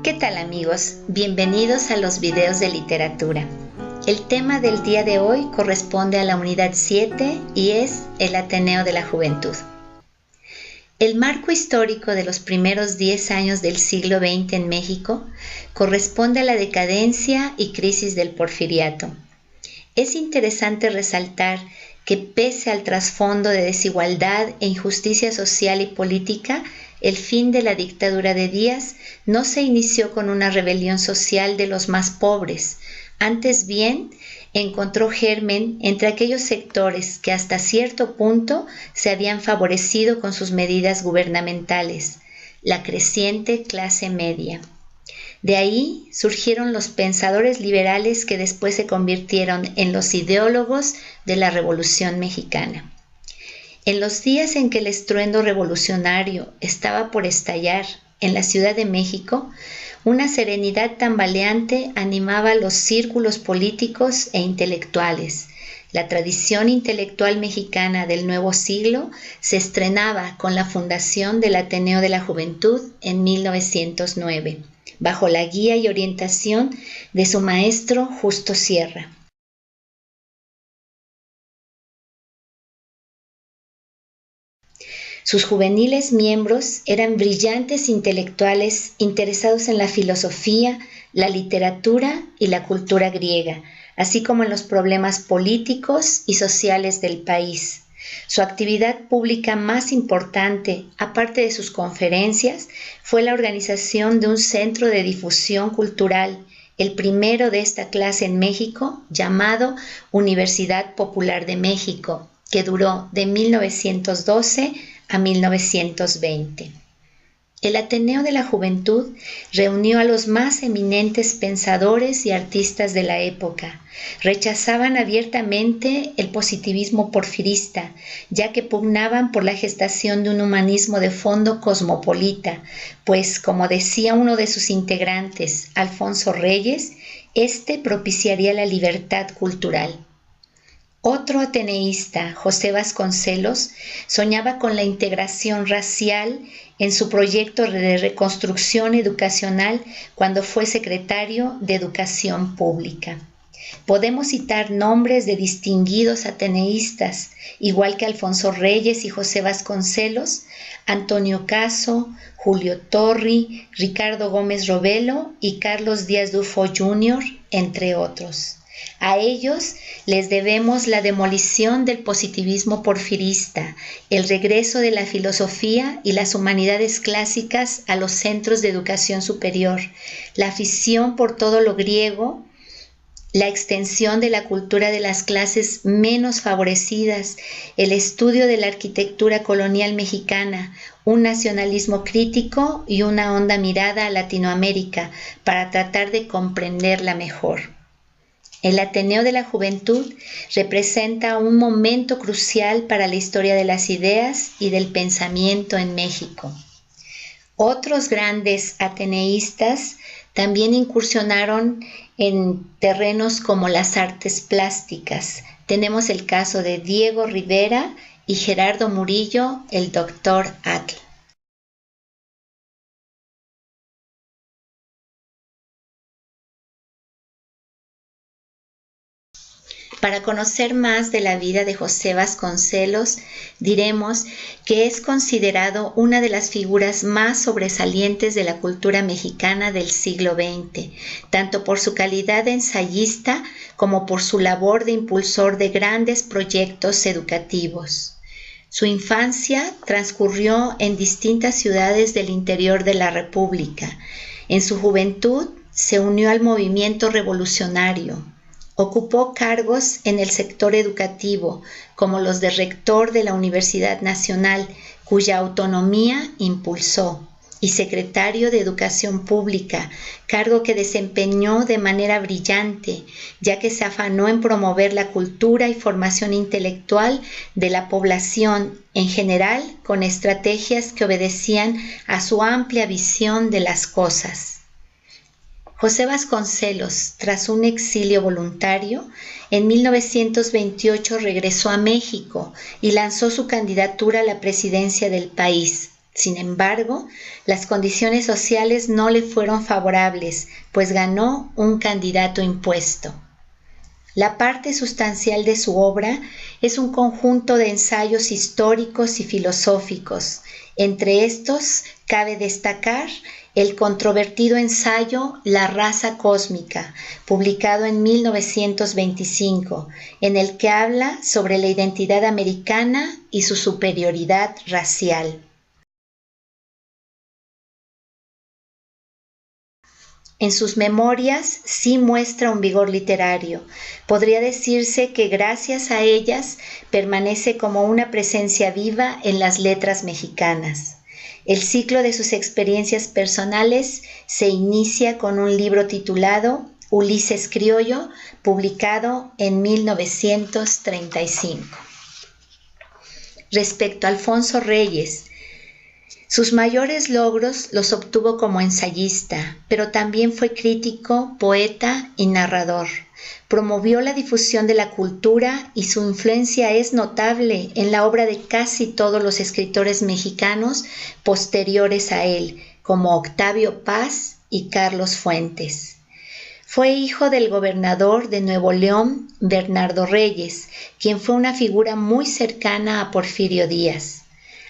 ¿Qué tal, amigos? Bienvenidos a los videos de literatura. El tema del día de hoy corresponde a la unidad 7 y es el Ateneo de la Juventud. El marco histórico de los primeros 10 años del siglo XX en México corresponde a la decadencia y crisis del Porfiriato. Es interesante resaltar que pese al trasfondo de desigualdad e injusticia social y política, el fin de la dictadura de Díaz no se inició con una rebelión social de los más pobres, antes bien encontró germen entre aquellos sectores que hasta cierto punto se habían favorecido con sus medidas gubernamentales, la creciente clase media. De ahí surgieron los pensadores liberales que después se convirtieron en los ideólogos de la Revolución Mexicana. En los días en que el estruendo revolucionario estaba por estallar en la Ciudad de México, una serenidad tambaleante animaba los círculos políticos e intelectuales. La tradición intelectual mexicana del nuevo siglo se estrenaba con la fundación del Ateneo de la Juventud en 1909, bajo la guía y orientación de su maestro Justo Sierra. Sus juveniles miembros eran brillantes intelectuales interesados en la filosofía, la literatura y la cultura griega, así como en los problemas políticos y sociales del país. Su actividad pública más importante, aparte de sus conferencias, fue la organización de un centro de difusión cultural, el primero de esta clase en México, llamado Universidad Popular de México, que duró de 1912 a 1920. El Ateneo de la Juventud reunió a los más eminentes pensadores y artistas de la época. Rechazaban abiertamente el positivismo porfirista, ya que pugnaban por la gestación de un humanismo de fondo cosmopolita, pues, como decía uno de sus integrantes, Alfonso Reyes, este propiciaría la libertad cultural. Otro ateneísta, José Vasconcelos, soñaba con la integración racial en su proyecto de reconstrucción educacional cuando fue secretario de Educación Pública. Podemos citar nombres de distinguidos ateneístas, igual que Alfonso Reyes y José Vasconcelos, Antonio Caso, Julio Torri, Ricardo Gómez Robelo y Carlos Díaz Dufo Jr., entre otros. A ellos les debemos la demolición del positivismo porfirista, el regreso de la filosofía y las humanidades clásicas a los centros de educación superior, la afición por todo lo griego, la extensión de la cultura de las clases menos favorecidas, el estudio de la arquitectura colonial mexicana, un nacionalismo crítico y una honda mirada a Latinoamérica para tratar de comprenderla mejor. El Ateneo de la Juventud representa un momento crucial para la historia de las ideas y del pensamiento en México. Otros grandes ateneístas también incursionaron en terrenos como las artes plásticas. Tenemos el caso de Diego Rivera y Gerardo Murillo, el Dr. Atl. Para conocer más de la vida de José Vasconcelos, diremos que es considerado una de las figuras más sobresalientes de la cultura mexicana del siglo XX, tanto por su calidad de ensayista como por su labor de impulsor de grandes proyectos educativos. Su infancia transcurrió en distintas ciudades del interior de la República. En su juventud se unió al movimiento revolucionario. Ocupó cargos en el sector educativo, como los de rector de la Universidad Nacional, cuya autonomía impulsó, y secretario de Educación Pública, cargo que desempeñó de manera brillante, ya que se afanó en promover la cultura y formación intelectual de la población en general, con estrategias que obedecían a su amplia visión de las cosas. José Vasconcelos, tras un exilio voluntario, en 1928 regresó a México y lanzó su candidatura a la presidencia del país. Sin embargo, las condiciones sociales no le fueron favorables, pues ganó un candidato impuesto. La parte sustancial de su obra es un conjunto de ensayos históricos y filosóficos. Entre estos, cabe destacar el controvertido ensayo La raza cósmica, publicado en 1925, en el que habla sobre la identidad americana y su superioridad racial. En sus memorias sí muestra un vigor literario. Podría decirse que gracias a ellas permanece como una presencia viva en las letras mexicanas. El ciclo de sus experiencias personales se inicia con un libro titulado Ulises Criollo, publicado en 1935. Respecto a Alfonso Reyes, sus mayores logros los obtuvo como ensayista, pero también fue crítico, poeta y narrador. Promovió la difusión de la cultura y su influencia es notable en la obra de casi todos los escritores mexicanos posteriores a él, como Octavio Paz y Carlos Fuentes. Fue hijo del gobernador de Nuevo León, Bernardo Reyes, quien fue una figura muy cercana a Porfirio Díaz.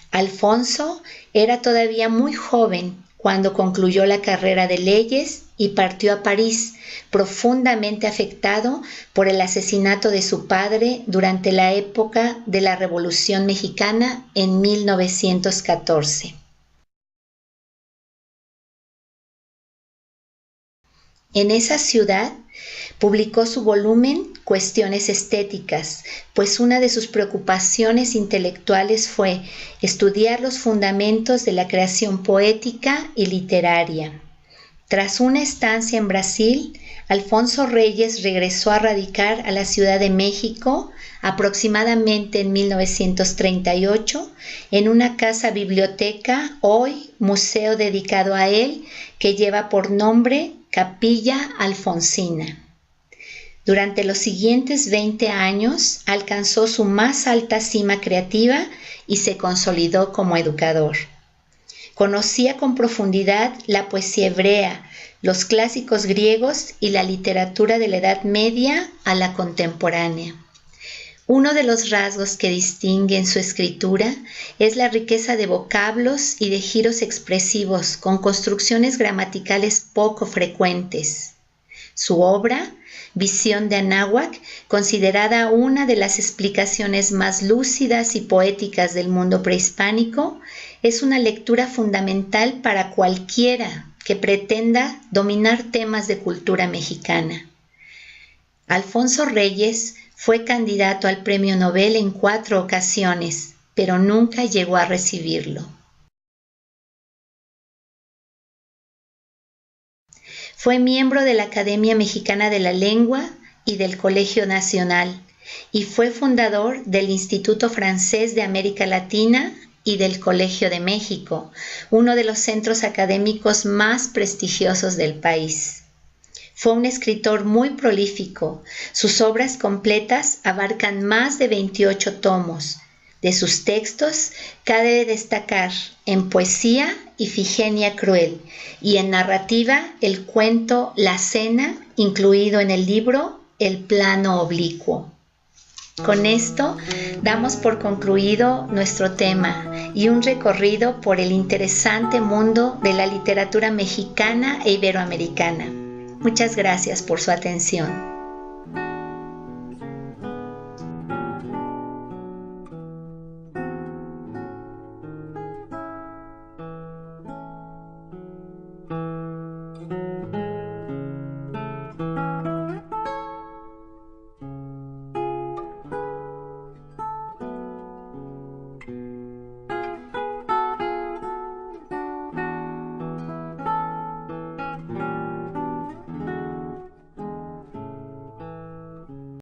Alfonso era todavía muy joven cuando concluyó la carrera de leyes y partió a París, profundamente afectado por el asesinato de su padre durante la época de la Revolución Mexicana en 1914. En esa ciudad publicó su volumen Cuestiones Estéticas, pues una de sus preocupaciones intelectuales fue estudiar los fundamentos de la creación poética y literaria. Tras una estancia en Brasil, Alfonso Reyes regresó a radicar a la Ciudad de México aproximadamente en 1938 en una casa biblioteca, hoy museo dedicado a él, que lleva por nombre Capilla Alfonsina. Durante los siguientes 20 años alcanzó su más alta cima creativa y se consolidó como educador. Conocía con profundidad la poesía hebrea, los clásicos griegos y la literatura de la Edad Media a la contemporánea. Uno de los rasgos que distinguen su escritura es la riqueza de vocablos y de giros expresivos con construcciones gramaticales poco frecuentes. Su obra, Visión de Anáhuac, considerada una de las explicaciones más lúcidas y poéticas del mundo prehispánico, es una lectura fundamental para cualquiera que pretenda dominar temas de cultura mexicana. Alfonso Reyes fue candidato al Premio Nobel en 4 ocasiones, pero nunca llegó a recibirlo. Fue miembro de la Academia Mexicana de la Lengua y del Colegio Nacional, y fue fundador del Instituto Francés de América Latina y del Colegio de México, uno de los centros académicos más prestigiosos del país. Fue un escritor muy prolífico. Sus obras completas abarcan más de 28 tomos. De sus textos cabe destacar en poesía Ifigenia Cruel y en narrativa el cuento La Cena, incluido en el libro El Plano Oblicuo. Con esto damos por concluido nuestro tema y un recorrido por el interesante mundo de la literatura mexicana e iberoamericana. Muchas gracias por su atención.